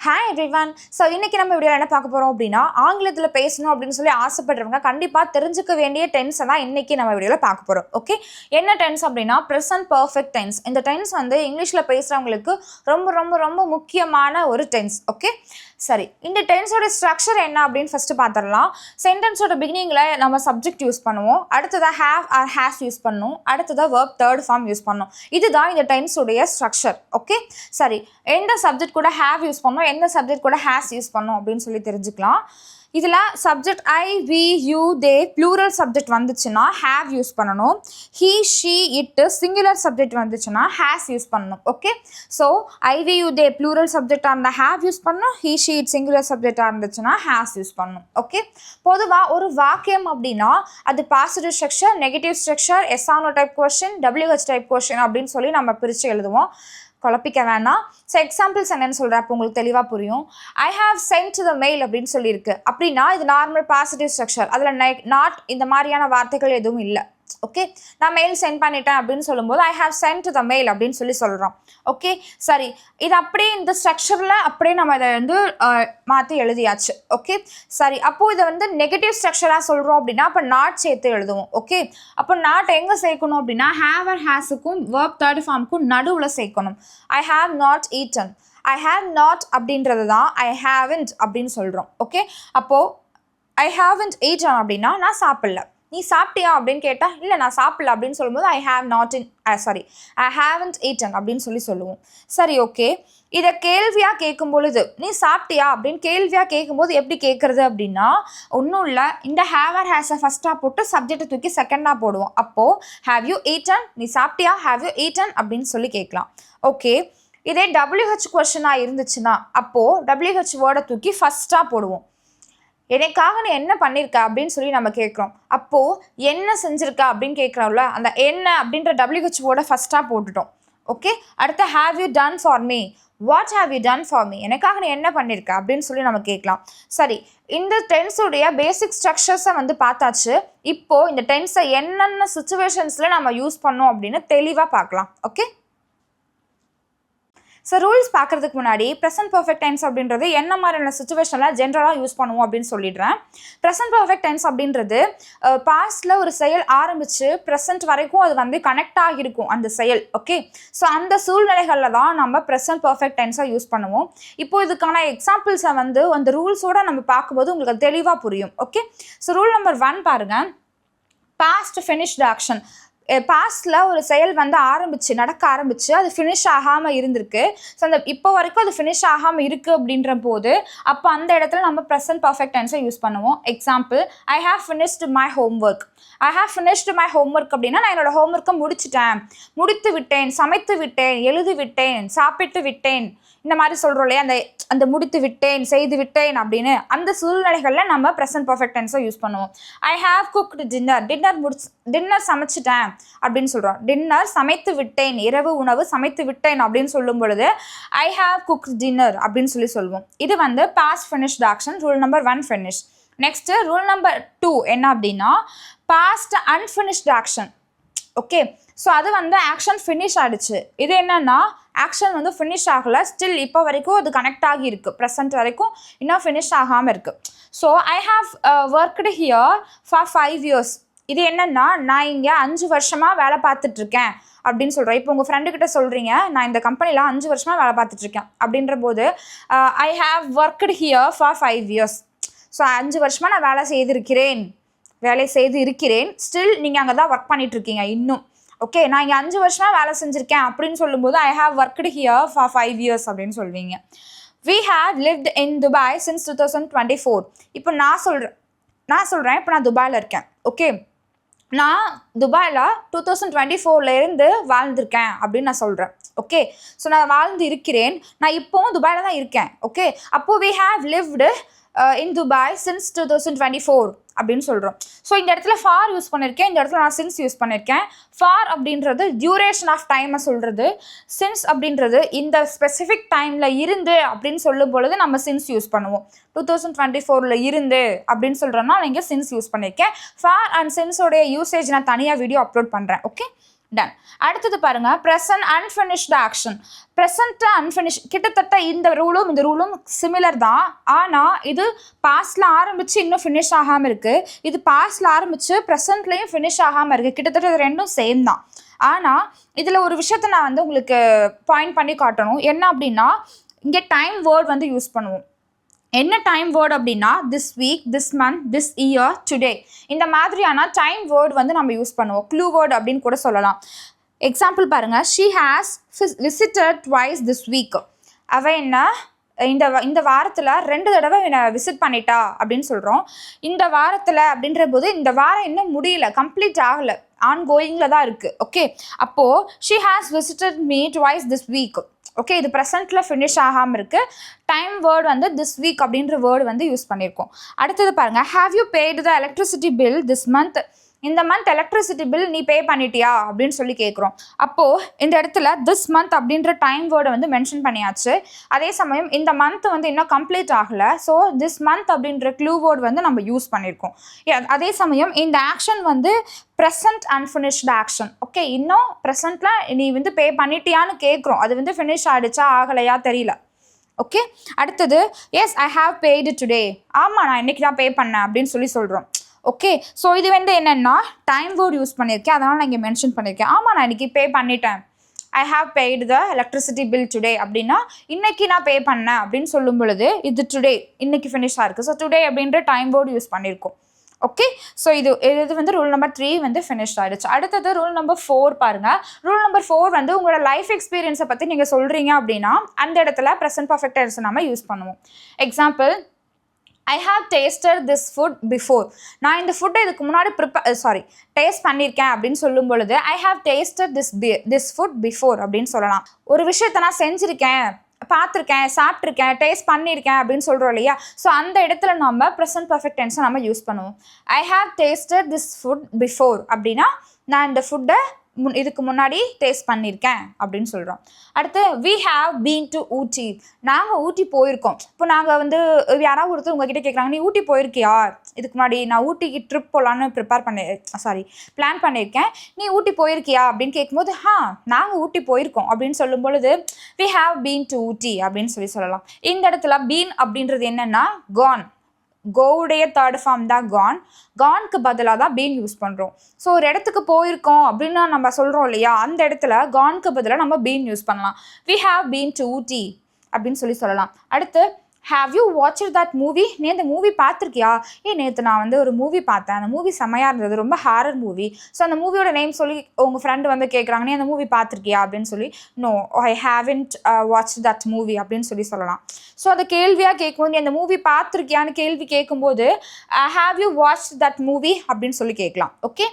Hi everyone. So இன்றைக்கி நம்ம வீடியோவில் என்ன பார்க்க போகிறோம் அப்படின்னா, ஆங்கிலத்தில் பேசணும் அப்படின்னு சொல்லி ஆசைப்படுறவங்க கண்டிப்பாக தெரிஞ்சுக்க வேண்டிய டென்ஸை தான் இன்றைக்கி நம்ம வீடியோவில் பார்க்க போகிறோம். ஓகே, என்ன டென்ஸ் அப்படின்னா ப்ரெசன்ட் பர்ஃபெக்ட் டென்ஸ். இந்த டென்ஸ் வந்து இங்கிலீஷில் பேசுகிறவங்களுக்கு ரொம்ப ரொம்ப ரொம்ப முக்கியமான ஒரு டென்ஸ். ஓகே, சரி, இந்த டென்ஸோட ஸ்ட்ரக்சர் என்ன அப்படின்னு ஃபஸ்ட்டு பார்த்துடலாம். சென்டென்ஸோட பிகினிங்கில் நம்ம சப்ஜெக்ட் யூஸ் பண்ணுவோம், அடுத்ததாக ஹேவ் ஆர் ஹேஸ் யூஸ் பண்ணுவோம், அடுத்ததாக வெர்ப் தேர்ட் ஃபார்ம் யூஸ் பண்ணுவோம். இதுதான் இந்த டென்ஸுடைய ஸ்ட்ரக்சர். ஓகே, சரி, எந்த சப்ஜெக்ட் கூட ஹேவ் யூஸ் பண்ணோம், எந்த சப்ஜெக்ட் கூட ஹேஸ் யூஸ் பண்ணோம் அப்படின்னு சொல்லி தெரிஞ்சுக்கலாம். இதில் subject I, we, you, they plural subject வந்துச்சுன்னா ஹேவ் யூஸ் பண்ணணும். He, she, it singular subject வந்துச்சுன்னா ஹேஸ் யூஸ் பண்ணணும். Okay, so I, we, you, they plural சப்ஜெக்டாக இருந்தால் ஹேவ் யூஸ் பண்ணணும். ஹீ, ஷீ, இட் சிங்குலர் சப்ஜெக்டாக இருந்துச்சுன்னா ஹேஸ் யூஸ் பண்ணணும். ஓகே, பொதுவாக ஒரு வாக்கியம் அப்படின்னா அது positive structure, negative structure, yes or no type question, WH type question அப்படின்னு சொல்லி நம்ம பிரித்து எழுதுவோம். குழப்பிக்க வேணாம். ஸோ எக்ஸாம்பிள்ஸ் என்னென்னு சொல்கிறேன், அப்போ உங்களுக்கு தெளிவாக புரியும். I have send the mail அப்படின்னு சொல்லியிருக்கு அப்படின்னா இது நார்மல் பாசிட்டிவ் ஸ்ட்ரக்சர், அதில் நாட் இந்த மாதிரியான வார்த்தைகள் எதுவும் இல்லை. ஓகே, நான் மெயில் சென்ட் பண்ணிட்டேன் அப்படின்னு சொல்லும்போது I have send the mail அப்படின்னு சொல்கிறோம். ஓகே, சரி, இது அப்படியே இந்த ஸ்ட்ரக்சரில் அப்படியே நம்ம இதை வந்து மாற்றி எழுதியாச்சு. ஓகே, சரி, அப்போது இதை வந்து நெகட்டிவ் ஸ்ட்ரக்சராக சொல்கிறோம் அப்படின்னா அப்போ நாட் சேர்த்து எழுதுவோம். ஓகே, அப்போ நாட் எங்கே சேர்க்கணும் அப்படின்னா ஹேவ் ஆர் ஹேஸுக்கும் வெர்ப் தேர்ட் ஃபார்முக்கும் நடுவில் சேர்க்கணும். ஐ have not eaten, I have not அப்படின்றது தான் ஐ ஹாவன்ட் அப்படின்னு சொல்கிறோம். ஓகே, அப்போது ஐ ஹாவன்ட் ஈட்டன் அப்படின்னா நான் சாப்பிடல. நீ சாப்பிட்டியா அப்படின்னு கேட்டால் இல்லை நான் சாப்பிடல அப்படின்னு சொல்லும்போது ஐ ஹாவன்ட் ஈட்டன் அப்படின்னு சொல்லுவோம். சரி, ஓகே, இதை கேள்வியாக கேட்கும் பொழுது நீ சாப்பிட்டியா அப்படின்னு கேள்வியாக கேட்கும்போது எப்படி கேட்குறது அப்படின்னா ஒன்றும் இல்லை, இந்த ஹேவ் ஆர் ஹேஸை ஃபஸ்ட்டாக போட்டு சப்ஜெக்டை தூக்கி செகண்டாக போடுவோம். அப்போது ஹேவ் யூ ஈட்டன், நீ சாப்பிட்டியா, ஹேவ் யூ ஈட்டன் அப்படின்னு சொல்லி கேட்கலாம். ஓகே, இதே WH கொஸ்டினாக இருந்துச்சுன்னா அப்போது WH வேர்டை தூக்கி ஃபஸ்ட்டாக போடுவோம். எனக்காக நீ என்ன பண்ணியிருக்க அப்படின்னு சொல்லி நம்ம கேட்குறோம். அப்போது என்ன செஞ்சுருக்கா அப்படின்னு கேட்குறோம்ல, அந்த என்ன அப்படின்ற WH வேர்டை ஃபஸ்ட்டாக போட்டுட்டோம். ஓகே, அடுத்து have you done for me, what have you done for me, எனக்காக நீ என்ன பண்ணியிருக்க அப்படின்னு சொல்லி நம்ம கேட்கலாம். சரி, இந்த டென்ஸுடைய பேசிக் ஸ்ட்ரக்சர்ஸை வந்து பார்த்தாச்சு. இப்போது இந்த டென்ஸை என்னென்ன சுச்சுவேஷன்ஸில் நம்ம யூஸ் பண்ணோம் அப்படின்னு தெளிவாக பார்க்கலாம். ஓகே, ஸோ ரூல்ஸ் பார்க்குறதுக்கு முன்னாடி ப்ரெசன்ட் பர்ஃபெக்ட் டென்ஸ் அப்படின்றது என்ன மாதிரியான சுச்சுவேஷனில் ஜென்ரலாக யூஸ் பண்ணுவோம் அப்படின்னு சொல்லிடுறேன். ப்ரெசன்ட் பர்ஃபெக்ட் டென்ஸ் அப்படின்றது பாஸ்டில் ஒரு செயல் ஆரம்பித்து ப்ரெசன்ட் வரைக்கும் அது வந்து கனெக்ட் ஆகியிருக்கும் அந்த செயல். ஓகே, ஸோ அந்த சூழ்நிலைகளில் தான் நம்ம ப்ரெசன்ட் பர்ஃபெக்ட் டென்ஸை யூஸ் பண்ணுவோம். இப்போ இதுக்கான எக்ஸாம்பிள்ஸை வந்து அந்த ரூல்ஸோடு நம்ம பார்க்கும்போது உங்களுக்கு தெளிவாக புரியும். ஓகே, ஸோ ரூல் நம்பர் 1 பாருங்கள். பாஸ்ட் ஃபினிஷ்டு ஆக்ஷன், பாஸ்டில் ஒரு செயல் வந்து நடக்க ஆரம்பிச்சு அது ஃபினிஷ் ஆகாமல் இருந்திருக்கு. ஸோ அந்த இப்போ வரைக்கும் அது ஃபினிஷ் ஆகாமல் இருக்குது அப்படின்ற போது அப்போ அந்த இடத்துல நம்ம ப்ரெசன்ட் பர்ஃபெக்ட் டென்ஸை யூஸ் பண்ணுவோம். Example, I have finished my homework. I have finished my homework அப்படின்னா நான் என்னோடய ஹோம்ஒர்க்கை முடித்து விட்டேன், சமைத்து விட்டேன், எழுதி விட்டேன், சாப்பிட்டு விட்டேன், இந்த மாதிரி சொல்கிறோம் இல்லையா, அந்த முடித்து விட்டேன், செய்து விட்டேன் அப்படின்னு அந்த சூழ்நிலைகளில் நம்ம ப்ரெசன்ட் பர்ஃபெக்ட் டென்ஸை யூஸ் பண்ணுவோம். ஐ ஹாவ் குக்டு டின்னர் சமைச்சிட்டேன் அப்படின்னு சொல்கிறோம். டின்னர் சமைத்து விட்டேன், இரவு உணவு சமைத்து விட்டேன் அப்படின்னு சொல்லும் பொழுது ஐ ஹாவ் குக்டு டின்னர் அப்படின்னு சொல்லுவோம். இது வந்து past finished action, rule number 1 finish. Next rule number 2 என்ன அப்படின்னா past unfinished action. Okay, so அது வந்து ஆக்ஷன் ஃபினிஷ் ஆகிடுச்சு. இது என்னென்னா ஆக்ஷன் வந்து ஃபினிஷ் ஆகலை, ஸ்டில் இப்போ வரைக்கும் அது கனெக்ட் ஆகி இருக்குது, ப்ரெசன்ட் வரைக்கும் இன்னும் ஃபினிஷ் ஆகாமல் இருக்குது. So I have worked here for 5 years. இது என்னென்னா நான் இங்கே 5 வருஷமாக வேலை பார்த்துட்ருக்கேன் அப்படின்னு சொல்கிறேன். இப்போ உங்கள் ஃப்ரெண்டுக்கிட்ட சொல்கிறீங்க நான் இந்த கம்பெனியில் 5 வருஷமாக வேலை பார்த்துட்ருக்கேன் அப்படின்ற போது ஐ have worked here for 5 years. So 5 வருஷமாக நான் வேலை செய்து இருக்கிறேன், ஸ்டில் நீங்கள் அங்கே தான் ஒர்க் பண்ணிகிட்ருக்கீங்க இன்னும். ஓகே, நான் இங்கே 5 வருஷமாக வேலை செஞ்சுருக்கேன் அப்படின்னு சொல்லும்போது I have worked here for 5 years அப்படின்னு சொல்வீங்க. We have lived in Dubai since 2024. இப்போ நான் சொல்கிறேன் இப்போ நான் துபாயில் இருக்கேன். ஓகே, நான் துபாயில் 2024 வாழ்ந்திருக்கேன் அப்படின்னு நான் சொல்கிறேன். ஓகே, ஸோ நான் வாழ்ந்து இருக்கிறேன், நான் இப்போவும் துபாயில் தான் இருக்கேன். ஓகே, அப்போது we have lived in Dubai since 2024 அப்படின்னு சொல்கிறோம். ஸோ இந்த இடத்துல ஃபார் யூஸ் பண்ணியிருக்கேன், இந்த இடத்துல நான் சின்ஸ் யூஸ் பண்ணியிருக்கேன். ஃபார் அப்படின்றது டியூரேஷன் ஆஃப் டைமை சொல்கிறது, சின்ஸ் அப்படின்றது இந்த ஸ்பெசிஃபிக் டைமில் இருந்து அப்படின்னு சொல்லும் பொழுது நம்ம சின்ஸ் யூஸ் பண்ணுவோம். 2024 இருந்து அப்படின்னு சொல்கிறோன்னா நான் இங்கே சின்ஸ் யூஸ் பண்ணியிருக்கேன். ஃபார் அண்ட் சின்ஸோடைய யூசேஜ் நான் தனியாக வீடியோ அப்லோட் பண்ணுறேன். Okay, done. அடுத்தது பாருங்க present unfinished action. Present unfinish கிட்டத்தட்ட இந்த ரூலும் சிமிலர் தான். ஆனால் இது பாஸ்டில் ஆரம்பித்து இன்னும் ஃபினிஷ் ஆகாமல் இருக்குது. இது பாஸ்டில் ஆரம்பித்து ப்ரெசன்ட்லேயும் ஃபினிஷ் ஆகாமல் இருக்குது. கிட்டத்தட்ட இது ரெண்டும் சேம் தான். ஆனால் இதில் ஒரு விஷயத்தை நான் வந்து உங்களுக்கு பாயிண்ட் பண்ணி காட்டணும். என்ன அப்படின்னா இங்கே டைம் வேர்ட் வந்து யூஸ் பண்ணுவோம். என்ன டைம் வேர்ட் அப்படின்னா this week, this month, this year, today, இந்த மாதிரியான டைம் வேர்ட் வந்து நம்ம யூஸ் பண்ணுவோம். க்ளூ வேர்ட் அப்படின்னு கூட சொல்லலாம். எக்ஸாம்பிள் பாருங்கள், she has visited twice this week. அவள் என்ன இந்த வாரத்தில் 2 தடவை என்னை விசிட் பண்ணிட்டா அப்படின்னு சொல்கிறோம். இந்த வாரத்தில் அப்படின்ற போது இந்த வாரம் இன்னும் முடியல, கம்ப்ளீட் ஆகலை, ஆன்கோயிங்கில் தான் இருக்குது. ஓகே, அப்போது she has visited me twice this week. Okay, இது ப்ரெசென்ட்டில் ஃபினிஷ் ஆகாமல் இருக்குது. டைம் வேர்டு வந்து திஸ் வீக் அப்படின்ற வேர்டு வந்து யூஸ் பண்ணியிருக்கோம். அடுத்தது பாருங்கள், have you paid the electricity bill this month. இந்த மந்த் எலக்ட்ரிசிட்டி பில் நீ பே பண்ணிட்டியா அப்படின்னு சொல்லி கேட்குறோம். அப்போது இந்த இடத்துல திஸ் மந்த் அப்படின்ற டைம் வேர்டை வந்து மென்ஷன் பண்ணியாச்சு. அதே சமயம் இந்த மந்த் வந்து இன்னும் கம்ப்ளீட் ஆகலை. ஸோ திஸ் மந்த் அப்படின்ற க்ளூ வேர்டு வந்து நம்ம யூஸ் பண்ணியிருக்கோம். அதே சமயம் இந்த ஆக்ஷன் வந்து ப்ரெசன்ட் அன்ஃபினிஷ்டு ஆக்ஷன். ஓகே, இன்னும் ப்ரெசென்ட்டில் நீ வந்து பே பண்ணிட்டியான்னு கேட்குறோம். அது வந்து ஃபினிஷ் ஆகிடுச்சா ஆகலையா தெரியல. ஓகே, அடுத்தது yes I have paid today. ஆமாம், நான் இன்றைக்கி தான் பே பண்ணேன் அப்படின்னு சொல்கிறோம். ஓகே, ஸோ இது வந்து என்னென்னா டைம் வேர்டு யூஸ் பண்ணியிருக்கேன், அதனால் நான் இங்கே மென்ஷன் பண்ணியிருக்கேன். ஆமாம், நான் இன்றைக்கி பே பண்ணிட்டேன். ஐ have paid the electricity bill today அப்படின்னா இன்றைக்கி நான் பே பண்ணேன் அப்படின்னு சொல்லும் பொழுது இது டுடே, இன்றைக்கி ஃபினிஷாக இருக்குது. ஸோ டுடே அப்படின்ற டைம் வேர்டு யூஸ் பண்ணியிருக்கோம். ஓகே, ஸோ இது வந்து ரூல் நம்பர் 3 வந்து ஃபினிஷ் ஆகிடுச்சு. அடுத்தது ரூல் நம்பர் 4 பாருங்கள். ரூல் நம்பர் 4 வந்து உங்களோட லைஃப் எக்ஸ்பீரியன்ஸை பற்றி நீங்கள் சொல்கிறீங்க அப்படின்னா அந்த இடத்துல ப்ரெசன்ட் பர்ஃபெக்ட் டென்ஸ் நம்ம யூஸ் பண்ணுவோம். Example, I have tasted this food before. நான் இந்த ஃபுட்டை இதுக்கு முன்னாடி டேஸ்ட் பண்ணியிருக்கேன் அப்படின்னு சொல்லும் பொழுது I have tasted this food before அப்படின்னு சொல்லலாம். ஒரு விஷயத்தை நான் செஞ்சுருக்கேன், பார்த்துருக்கேன், சாப்பிட்ருக்கேன், டேஸ்ட் பண்ணியிருக்கேன் அப்படின்னு சொல்கிறோம் இல்லையா? ஸோ அந்த இடத்துல நம்ம ப்ரெசன்ட் பர்ஃபெக்ட் டென்ஸை நம்ம யூஸ் பண்ணுவோம். I have tasted this food before அப்படின்னா நான் இந்த ஃபுட்டை இதுக்கு முன்னாடி டேஸ்ட் பண்ணியிருக்கேன் அப்படின்னு சொல்கிறோம். அடுத்து வி ஹாவ் பீன் டு ஊட்டி. நாங்கள் ஊட்டி போயிருக்கோம். இப்போ நாங்கள் வந்து யாராவது ஒருத்தர் உங்ககிட்ட கேட்குறாங்க, நீ ஊட்டி போயிருக்கியா? இதுக்கு முன்னாடி நான் ஊட்டிக்கு ட்ரிப் போகலான்னு பிளான் பண்ணியிருக்கேன், நீ ஊட்டி போயிருக்கியா அப்படின்னு கேட்கும்போது நாங்கள் ஊட்டி போயிருக்கோம் அப்படின்னு சொல்லும் பொழுது வி ஹாவ் பீன் டு ஊட்டி அப்படின்னு சொல்லலாம். இந்த இடத்துல பீன் அப்படின்றது என்னென்னா கான். கோவுடைய தேர்ட் ஃபார்ம் தான் கான். கான்க்கு பதிலாக தான் பீன் யூஸ் பண்ணுறோம். ஸோ ஒரு இடத்துக்கு போயிருக்கோம் அப்படின்னு நம்ம சொல்கிறோம் இல்லையா? அந்த இடத்துல கான்க்கு பதிலாக நம்ம பீன் யூஸ் பண்ணலாம். வி ஹாவ் பீன் டு ஊட்டி அப்படின்னு சொல்லலாம். அடுத்து have you watch that movie. நீ அந்த மூவி பார்த்துருக்கியா? நேற்று நான் வந்து ஒரு மூவி பார்த்தேன், அந்த மூவி செம்மையாக இருந்தது, ரொம்ப ஹாரர் மூவி. ஸோ அந்த மூவியோட நேம் சொல்லி உங்கள் ஃப்ரெண்டு வந்து கேட்குறாங்க, நீ அந்த மூவி பார்த்துருக்கியா அப்படின்னு சொல்லி. No, I haven't watch that movie அப்படின்னு சொல்லலாம். ஸோ அந்த கேள்வியாக கேட்கும்போது நீ அந்த மூவி பார்த்துருக்கியான்னு கேள்வி கேட்கும்போது have you watch that movie அப்படின்னு சொல்லி கேட்கலாம். Okay,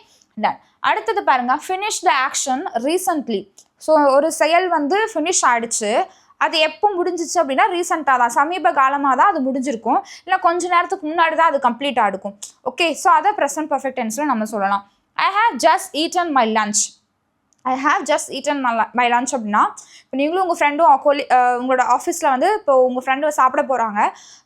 done. அடுத்தது பாருங்கள், finish the action recently. So ஒரு செயல் வந்து ஃபினிஷ் ஆகிடுச்சு, அது எப்போ முடிஞ்சிச்சு அப்படின்னா ரீசெண்டாக தான், சமீப காலமாக தான் அது முடிஞ்சிருக்கும், இல்லை கொஞ்சம் நேரத்துக்கு முன்னாடி தான் அது கம்ப்ளீட்டாக இருக்கும். ஓகே, ஸோ அதை ப்ரெசன்ட் பர்ஃபெக்ட் டென்ஸில் நம்ம சொல்லலாம். I have just eaten my lunch. I have just eaten my lunch அப்படின்னா இப்போ நீங்களும் உங்கள் ஃப்ரெண்டும் உங்களோட ஆஃபீஸில் வந்து இப்போ உங்கள் ஃப்ரெண்டு சாப்பிட போகிறாங்க,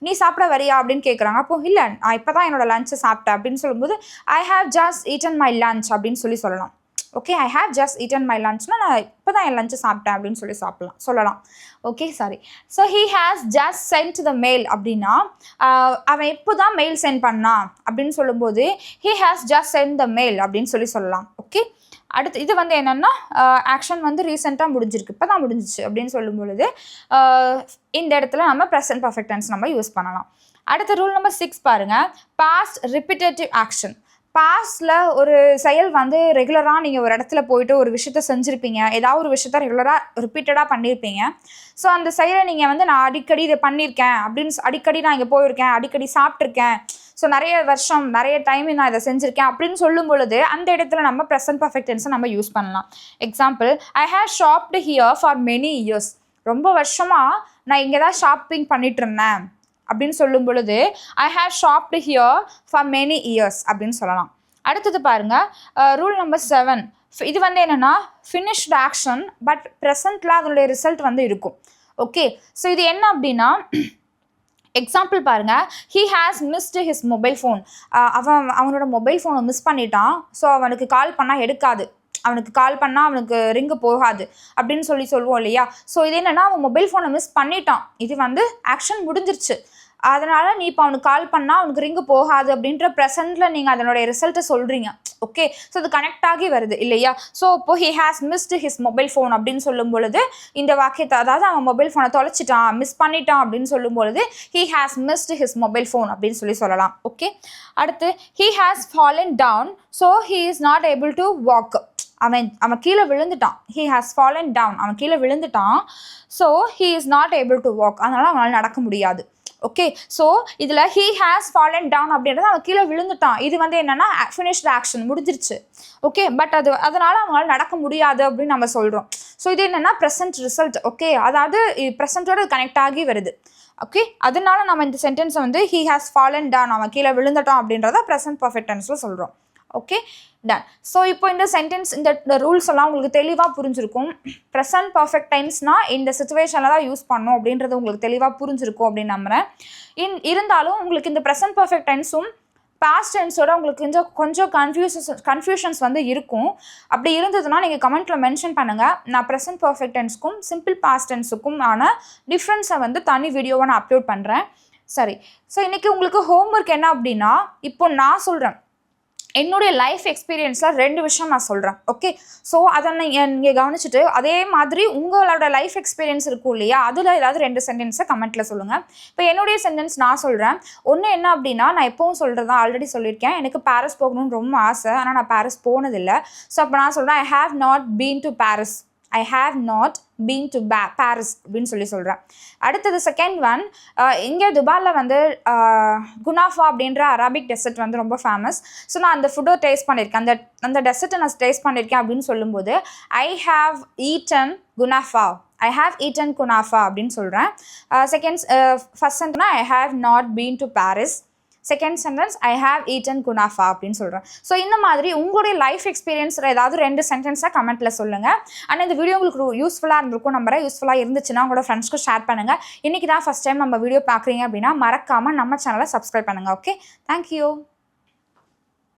நீ சாப்பிட வரியா அப்படின்னு கேட்குறாங்க. அப்போ இல்லை, நான் இப்போ தான் என்னோட லஞ்சை சாப்பிட்டேன் அப்படின்னு சொல்லும்போது I have just eaten my lunch அப்படின்னு சொல்லலாம். Okay, I have just eaten my லஞ்ச்னா நான் இப்போ தான் என் லஞ்சை சாப்பிட்டேன் அப்படின்னு சொல்லலாம். Okay, sorry. So he has just sent the mail அப்படின்னா அவன் இப்போ தான் மெயில் சென்ட் பண்ணான் அப்படின்னு சொல்லும்போது he has just sent the mail அப்படின்னு சொல்லலாம். ஓகே, அடுத்து இது வந்து என்னென்னா ஆக்ஷன் வந்து ரீசெண்டாக முடிஞ்சிருக்கு, இப்போ தான் முடிஞ்சிச்சு அப்படின்னு சொல்லும் பொழுது இந்த இடத்துல நம்ம ப்ரெசன்ட் பர்ஃபெக்ட் டென்ஸ் நம்ம யூஸ் பண்ணலாம். அடுத்த ரூல் நம்பர் 6 பாருங்கள், பாஸ்ட் ரிப்பீட்டேட்டிவ் ஆக்ஷன். பாஸ்டில் ஒரு செயல் வந்து ரெகுலராக நீங்கள் ஒரு இடத்துல போயிட்டு ஒரு விஷயத்த செஞ்சுருப்பீங்க, ஏதாவது ஒரு விஷயத்த ரெகுலராக ரிப்பீட்டடாக பண்ணியிருப்பீங்க. ஸோ அந்த செயலை நீங்கள் வந்து நான் அடிக்கடி இதை பண்ணியிருக்கேன் அப்படின்னு, அடிக்கடி நான் இங்கே போயிருக்கேன், அடிக்கடி சாப்பிட்ருக்கேன், ஸோ நிறைய வருஷம் நிறைய டைம் நான் இதை செஞ்சுருக்கேன் அப்படின்னு சொல்லும் பொழுது அந்த இடத்துல நம்ம ப்ரெசன்ட் பர்ஃபெக்ட் டென்ஸை நம்ம யூஸ் பண்ணலாம். Example, I have shaft here for many years. ரொம்ப வருஷமாக நான் இங்கே தான் ஷாப்பிங் பண்ணிட்டு இருந்தேன் அப்படின்னு சொல்லும் பொழுது I have shaft here for many years அப்படின்னு சொல்லலாம். அடுத்தது பாருங்கள், ரூல் நம்பர் 7. இது வந்து என்னென்னா ஃபினிஷ்டு ஆக்ஷன் பட் ப்ரெசென்ட்டில் அதனுடைய ரிசல்ட் வந்து இருக்கும். ஓகே, ஸோ இது என்ன அப்படின்னா எக்ஸாம்பிள் பாருங்கள், he has missed his mobile phone. அவனோட மொபைல் ஃபோனை மிஸ் பண்ணிட்டான். ஸோ அவனுக்கு கால் பண்ணால் எடுக்காது. அவனுக்கு கால் பண்ணால் அவனுக்கு ரிங்கு போகாது அப்படின்னு சொல்லுவோம் இல்லையா. ஸோ இது என்னென்னா அவன் மொபைல் ஃபோனை மிஸ் பண்ணிட்டான், இது வந்து ஆக்ஷன் முடிஞ்சிருச்சு, அதனால் நீ இப்போ அவனுக்கு கால் பண்ணால் அவனுக்கு ரிங்கு போகாது அப்படின்ற ப்ரெசென்ட்டில் நீங்கள் அதனுடைய ரிசல்ட்டை சொல்கிறீங்க. ஓகே, ஸோ அது கனெக்ட் ஆகி வருது இல்லையா. ஸோ இப்போ he has missed his mobile phone அப்படின்னு சொல்லும் பொழுது இந்த வாக்கியத்தை, அதாவது அவன் மொபைல் ஃபோனை தொலைச்சிட்டான், மிஸ் பண்ணிட்டான் அப்படின்னு சொல்லும் பொழுது he has missed his mobile phone அப்படின்னு சொல்லலாம். ஓகே, அடுத்து he has fallen down so he is not able to walk. அவன் கீழே விழுந்துட்டான். ஹி ஹாஸ் ஃபாலன் டவுன், அவன் கீழே விழுந்துட்டான். So he is not able to walk, அதனால் அவனால் நடக்க முடியாது. ஓகே, ஸோ இதில் ஹீ ஹேஸ் ஃபாலன் டவுன் அப்படின்றது அவன் கீழே விழுந்துட்டான், இது வந்து என்னென்னா ஃபினிஷ்டு ஆக்ஷன் முடிஞ்சிருச்சு. ஓகே, பட் அதனால் அவங்களால நடக்க முடியாது அப்படின்னு நம்ம சொல்கிறோம். ஸோ இது என்னென்னா ப்ரெசன்ட் ரிசல்ட். ஓகே, அதாவது ப்ரெசன்ட்டோட கனெக்ட் ஆகி வருது. ஓகே, அதனால நம்ம இந்த சென்டென்ஸை வந்து ஹீ ஹேஸ் ஃபாலன் டவுன், அவன் கீழே விழுந்துட்டான் அப்படின்றத ப்ரெசன்ட் பர்ஃபெக்ட் டென்ஸில் சொல்கிறோம். Okay, ton. ஸோ இப்போ இந்த சென்டென்ஸ், இந்த ரூல்ஸ் எல்லாம் உங்களுக்கு தெளிவாக புரிஞ்சிருக்கும். ப்ரெசன்ட் பர்ஃபெக்ட் டைம்ஸ்னால் இந்த சிச்சுவேஷனில் தான் யூஸ் பண்ணணும் அப்படின்றது உங்களுக்கு தெளிவாக புரிஞ்சிருக்கும் அப்படின்னு நம்புகிறேன். இருந்தாலும் உங்களுக்கு இந்த ப்ரெசன்ட் பர்ஃபெக்ட் டைம்ஸும் பாஸ்ட் டென்ஸோட உங்களுக்கு கொஞ்சம் கன்ஃபியூஷன்ஸ் வந்து இருக்கும். அப்படி இருந்ததுன்னா நீங்கள் கமெண்ட்டில் மென்ஷன் பண்ணுங்கள். நான் ப்ரெசன்ட் பர்ஃபெக்ட் டென்ஸ்க்கும் சிம்பிள் பாஸ்ட் டென்ஸுக்கும் ஆன டிஃப்ரென்ஸை வந்து தனி வீடியோவை நான் அப்லோட் பண்ணுறேன். சரி, ஸோ இன்றைக்கி உங்களுக்கு ஹோம்ஒர்க் என்ன அப்படின்னா, இப்போ நான் சொல்கிறேன் என்னுடைய லைஃப் எக்ஸ்பீரியன்ஸில் 2 விஷயம் நான் சொல்கிறேன். ஓகே, ஸோ அதை நீங்கள் கவனிச்சுட்டு அதே மாதிரி உங்களோட லைஃப் எக்ஸ்பீரியன்ஸ் இருக்கும் இல்லையா, அதில் ஏதாவது 2 சென்டென்ஸை கமெண்ட்டில் சொல்லுங்கள். இப்போ என்னுடைய சென்டென்ஸ் நான் சொல்கிறேன். ஒன்று என்ன அப்படின்னா, நான் எப்பவும் சொல்கிறதா ஆல்ரெடி சொல்லியிருக்கேன், எனக்கு பாரிஸ் போகணும்னு ரொம்ப ஆசை, ஆனால் நான் பாரிஸ் போனதில்லை. ஸோ அப்போ நான் சொல்கிறேன் ஐ have not been to Paris, I have not been to Paris அப்படின்னு சொல்கிறேன். அடுத்தது செகண்ட் ஒன், இங்கே துபாயில் வந்து குனாஃபா அப்படின்ற அரபிக் டெசர்ட் வந்து ரொம்ப ஃபேமஸ். ஸோ நான் அந்த ஃபுட்டை டேஸ்ட் பண்ணியிருக்கேன், அந்த டெசர்ட்டை நான் டேஸ்ட் பண்ணியிருக்கேன் அப்படின்னு சொல்லும்போது I have eaten kunafa, I have eaten kunafa அப்படின்னு சொல்கிறேன். ஃபர்ஸ்ட் சென்டென்ஸ்னா I have not been to Paris, second sentence I have eaten kunafa அப்படின்னு சொல்கிறேன். ஸோ இந்த மாதிரி உங்களுடைய லைஃப் எக்ஸ்பீரியன்ஸில் ஏதாவது 2 சென்டென்ஸாக கமெண்ட்டில் சொல்லுங்கள். ஆனால் இந்த வீடியோ உங்களுக்கு யூஸ்ஃபுல்லாக இருந்திருக்கும் நம்புறேன். யூஸ்ஃபுல்லாக இருந்துச்சுன்னா உங்களோட ஃப்ரெண்ட்ஸ்க்கு ஷேர் பண்ணுங்கள். இன்றைக்கி தான் ஃபஸ்ட் டைம் நம்ம வீடியோ பார்க்குறீங்க அப்படின்னா மறக்காமல் நம்ம சேனலை சப்ஸ்கிரைப் பண்ணுங்கள். Okay, thank you.